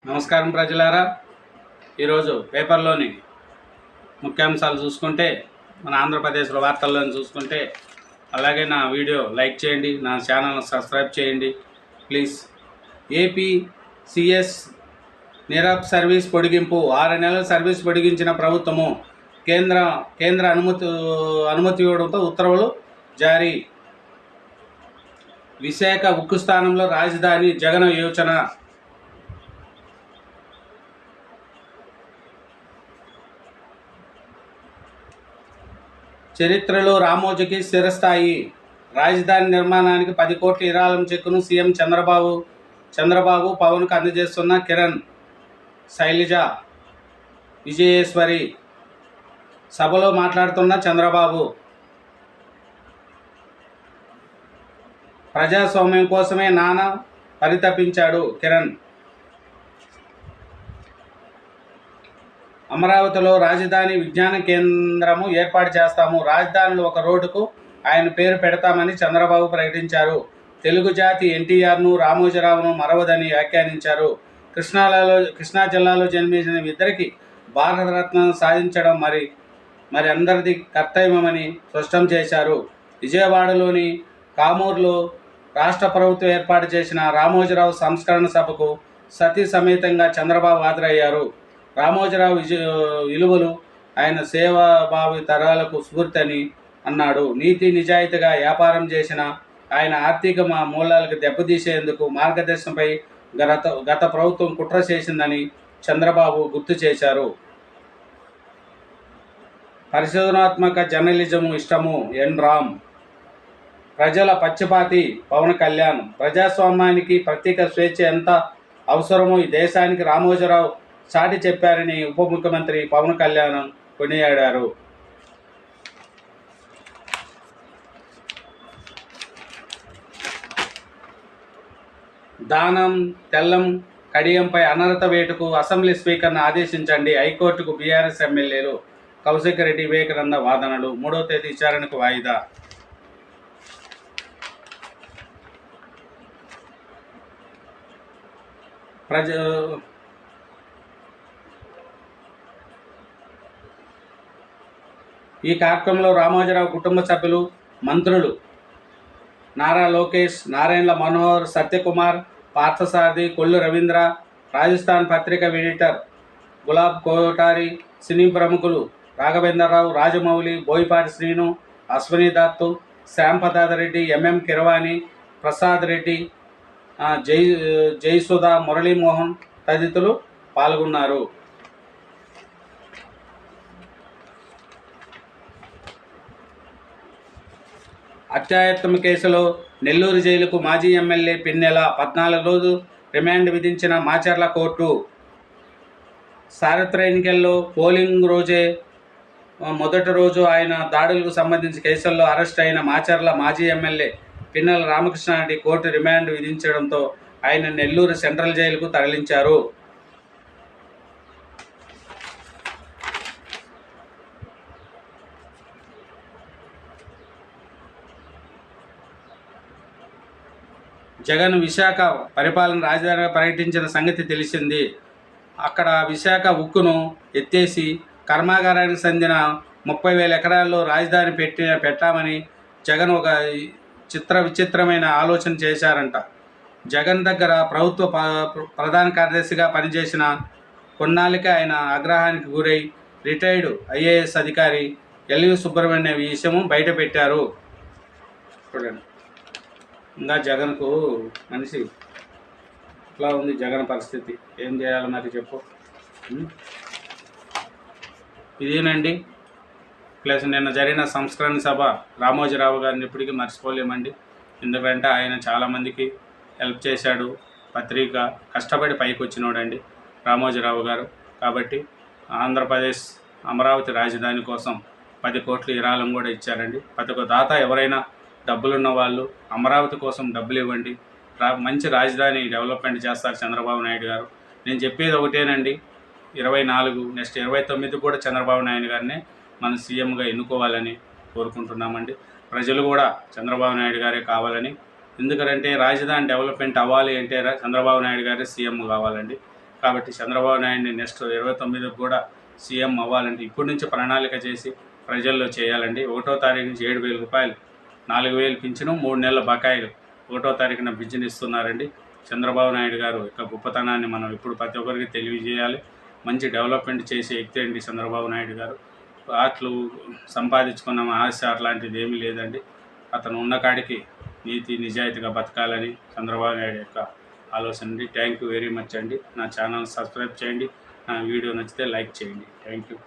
నమస్కారం ప్రజలారా, ఈరోజు పేపర్లోని ముఖ్యాంశాలు చూసుకుంటే, మన ఆంధ్రప్రదేశ్లో వార్తల్లోని చూసుకుంటే, అలాగే నా వీడియో లైక్ చేయండి, నా ఛానల్ని సబ్స్క్రైబ్ చేయండి please. AP CS Neerabh service పొడిగింపు. 6 నెలల సర్వీస్ పొడిగించిన ప్రభుత్వము. కేంద్ర అనుమతి ఇవ్వడంతో ఉత్తర్వులు జారీ. విశాఖ ఉక్కు స్థానంలో రాజధాని, జగన్ యోచన. చరిత్రలో రామోజీకి స్థిరస్థాయి. రాజధాని నిర్మాణానికి 10 కోట్ల విరాళం చెక్కును సీఎం చంద్రబాబు పవన్కు అందజేస్తున్న కిరణ్, శైలజ, విజయేశ్వరి. సభలో మాట్లాడుతున్న చంద్రబాబు, ప్రజాస్వామ్యం కోసమే నాన్న పరితపించాడు కిరణ్. అమరావతిలో రాజధాని విజ్ఞాన కేంద్రము ఏర్పాటు చేస్తాము. రాజధానిలో ఒక రోడ్డుకు ఆయన పేరు పెడతామని చంద్రబాబు ప్రకటించారు. తెలుగు జాతి ఎన్టీఆర్ను, రామోజీరావును మరవదని వ్యాఖ్యానించారు. కృష్ణా జిల్లాలో జన్మించిన ఇద్దరికి భారతరత్న సాధించడం మరి అందరిది కర్తవ్యమని స్పష్టం చేశారు. విజయవాడలోని కామూరులో రాష్ట్ర ప్రభుత్వం ఏర్పాటు చేసిన రామోజీరావు సంస్కరణ సభకు సతీ సమేతంగా చంద్రబాబు హాజరయ్యారు. రామోజీరావు విలువలు ఆయన సేవాభావి తరాలకు స్ఫూర్తి అని అన్నాడు. నీతి నిజాయితీగా వ్యాపారం చేసిన ఆయన ఆర్థిక మూలాలకు దెబ్బతీసేందుకు మార్గదర్శనంపై గత ప్రభుత్వం కుట్ర చేసిందని చంద్రబాబు గుర్తు చేశారు. పరిశోధనాత్మక జర్నలిజము ఇష్టము ఎన్ రామ్. ప్రజల పక్షపాతి పవన్ కళ్యాణ్. ప్రజాస్వామ్యానికి ప్రత్యేక స్వేచ్ఛ ఎంత అవసరమో ఈ దేశానికి రామోజీరావు చాటి చెప్పారని ఉప ముఖ్యమంత్రి పవన్ కళ్యాణ్ కొనియాడారు. దానం తెల్లం కడియంపై అనర్హత వేటుకు అసెంబ్లీ స్పీకర్ను ఆదేశించండి. హైకోర్టుకు బీఆర్ఎస్ ఎమ్మెల్యేలు కౌశిక్ రెడ్డి, వివేకానంద వాదనలు. 3వ తేదీ విచారణకు వాయిదా. ఈ కార్యక్రమంలో రామోజీరావు కుటుంబ సభ్యులు, మంత్రులు నారా లోకేష్, నారాయణల మనోహర్, సత్యకుమార్, పార్థసారథి, కొల్లు రవీంద్ర, రాజస్థాన్ పత్రిక ఎడిటర్ గులాబ్ కోటారి, సినీ ప్రముఖులు రాఘవేంద్రరావు, రాజమౌళి, బోయపాటి శ్రీను, అశ్విని దత్తు, శ్యాంప్రసాద్ రెడ్డి, ఎంఎం కిరవాణి, ప్రసాద్ రెడ్డి, జయసుధా, మురళీమోహన్ తదితరులు పాల్గొన్నారు. హత్యాయత్నం కేసులో నెల్లూరు జైలుకు మాజీ ఎమ్మెల్యే పిన్నెల 14 రోజులు రిమాండ్ విధించిన మాచర్ల కోర్టు. సార్వత్రిక ఎన్నికల్లో పోలింగ్ రోజే మొదటి రోజు ఆయన దాడులకు సంబంధించిన కేసుల్లో అరెస్ట్ అయిన మాచర్ల మాజీ MLA Pinnelli Ramakrishna Reddy court remand విధించడంతో ఆయన నెల్లూరు సెంట్రల్ జైలుకు తరలించారు. జగన్ విశాఖ పరిపాలన రాజధానిగా పర్యటించిన సంగతి తెలిసింది. అక్కడ విశాఖ ఉక్కును ఎత్తేసి కర్మాగారానికి చెందిన 30,000 ఎకరాల్లో రాజధాని పెట్టామని జగన్ ఒక విచిత్రమైన ఆలోచన చేశారంట. జగన్ దగ్గర ప్రభుత్వ ప్రధాన కార్యదర్శిగా పనిచేసిన కొన్నాళ్ళకే ఆయన ఆగ్రహానికి గురై రిటైర్డ్ ఐఏఎస్ అధికారి ఎల్వి సుబ్రహ్మణ్యం ఈ విషయము బయటపెట్టారు. చూడండి, ఇంకా జగన్కు మనిషి ఇట్లా ఉంది. జగన్ పరిస్థితి ఏం చేయాలి మరి చెప్పు. ఇదేనండి. ప్లస్ నిన్న జరిగిన సంస్కరణ సభ రామోజీరావు గారిని ఇప్పటికీ మర్చిపోలేమండి. ఎందుకంటే ఆయన చాలామందికి హెల్ప్ చేశాడు. పత్రిక కష్టపడి పైకి వచ్చినోడండి రామోజీరావు గారు. కాబట్టి ఆంధ్రప్రదేశ్ అమరావతి రాజధాని కోసం 10 కోట్ల విరాళం కూడా ఇచ్చారండి. ప్రతి ఒక్క దాత ఎవరైనా డబ్బులున్న వాళ్ళు అమరావతి కోసం డబ్బులు ఇవ్వండి. మంచి రాజధాని డెవలప్మెంట్ చేస్తారు చంద్రబాబు నాయుడు గారు. నేను చెప్పేది ఒకటేనండి, 24 నెక్స్ట్ 29 కూడా చంద్రబాబు నాయుడు గారిని మన సీఎంగా ఎన్నుకోవాలని కోరుకుంటున్నామండి. ప్రజలు కూడా చంద్రబాబు నాయుడు గారే కావాలని, ఎందుకంటే రాజధాని డెవలప్మెంట్ అవ్వాలి అంటే చంద్రబాబు నాయుడు గారే సీఎం కావాలండి. కాబట్టి చంద్రబాబు నాయుడిని నెక్స్ట్ 29కి కూడా సీఎం అవ్వాలంటే ఇప్పటి నుంచి ప్రణాళిక చేసి ప్రజల్లో చేయాలండి. 1వ తారీఖు నుంచి 7,000 రూపాయలు, 4,000 పింఛను, 3 నెలల బకాయిలు 1వ తారీఖున పింఛను ఇస్తున్నారండి. చంద్రబాబు నాయుడు గారు యొక్క గొప్పతనాన్ని మనం ఇప్పుడు ప్రతి ఒక్కరికి తెలియజేయాలి. మంచి డెవలప్మెంట్ చేసే వ్యక్తి అండి చంద్రబాబు నాయుడు గారు. ఆటలు సంపాదించుకున్న ఆశ అట్లాంటిది ఏమీ లేదండి. అతను ఉన్న కాడికి నీతి నిజాయితీగా బతకాలని చంద్రబాబు నాయుడు యొక్క ఆలోచన అండి. థ్యాంక్ యూ వెరీ మచ్ అండి. నా ఛానల్ సబ్స్క్రైబ్ చేయండి. నా వీడియో నచ్చితే లైక్ చేయండి. Thank you.